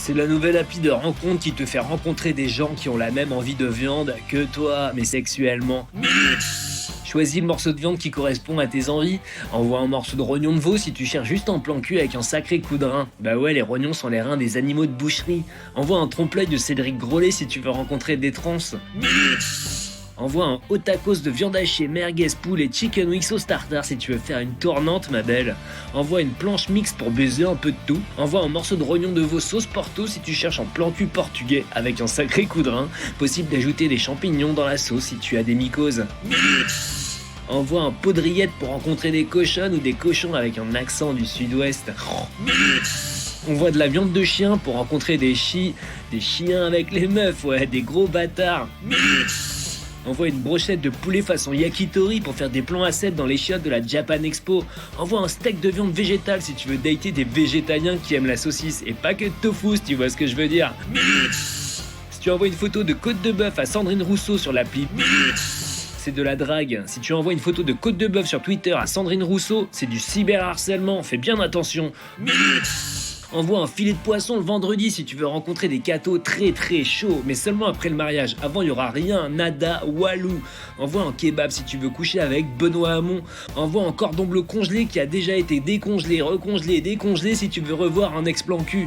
c'est la nouvelle appli de rencontre qui te fait rencontrer des gens qui ont la même envie de viande que toi, mais sexuellement. Choisis le morceau de viande qui correspond à tes envies. Envoie un morceau de rognon de veau si tu cherches juste un plan cul avec un sacré coup de rein. Bah ouais, les rognons sont les reins des animaux de boucherie. Envoie un trompe-l'œil de Cédric Grolet si tu veux rencontrer des trans. Envoie un haut tacos de viande hachée, merguez, poule et chicken wings au starter si tu veux faire une tournante, ma belle. Envoie une planche mixte pour baiser un peu de tout. Envoie un morceau de rognon de veau sauce porto si tu cherches un plan cul portugais avec un sacré coup de rein. Possible d'ajouter des champignons dans la sauce si tu as des mycoses. Envoie un pot de rillettes pour rencontrer des cochonnes ou des cochons avec un accent du sud-ouest. Envoie de la viande de chien pour rencontrer des chiens avec les meufs, ouais, des gros bâtards. Envoie une brochette de poulet façon yakitori pour faire des plans à 7 dans les chiottes de la Japan Expo. Envoie un steak de viande végétale si tu veux dater des végétaliens qui aiment la saucisse et pas que de tofu, si tu vois ce que je veux dire. Si tu envoies une photo de côte de bœuf à Sandrine Rousseau sur l'appli, c'est de la drague. Si tu envoies une photo de côte de bœuf sur Twitter à Sandrine Rousseau, c'est du cyberharcèlement, fais bien attention. Envoie un filet de poisson le vendredi si tu veux rencontrer des cathos très très chauds, mais seulement après le mariage. Avant, il n'y aura rien, nada, walou. Envoie un kebab si tu veux coucher avec Benoît Hamon. Envoie un cordon bleu congelé qui a déjà été décongelé, recongelé, décongelé si tu veux revoir un ex-plan cul.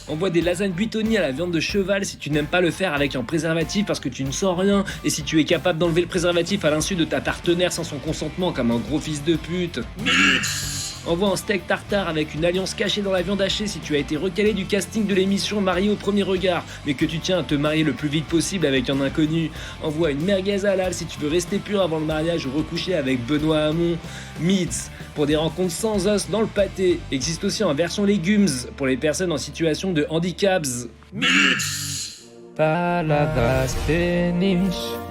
Envoie des lasagnes buitoni à la viande de cheval si tu n'aimes pas le faire avec un préservatif parce que tu ne sens rien et si tu es capable d'enlever le préservatif à l'insu de ta partenaire sans son consentement comme un gros fils de pute. Envoie un steak tartare avec une alliance cachée dans la viande hachée si tu as été recalé du casting de l'émission Marié au premier regard, mais que tu tiens à te marier le plus vite possible avec un inconnu. Envoie une merguez halal si tu veux rester pur avant le mariage ou recoucher avec Benoît Hamon. Meats, pour des rencontres sans os dans le pâté. Existe aussi en version légumes pour les personnes en situation de handicaps. Palabras péniches.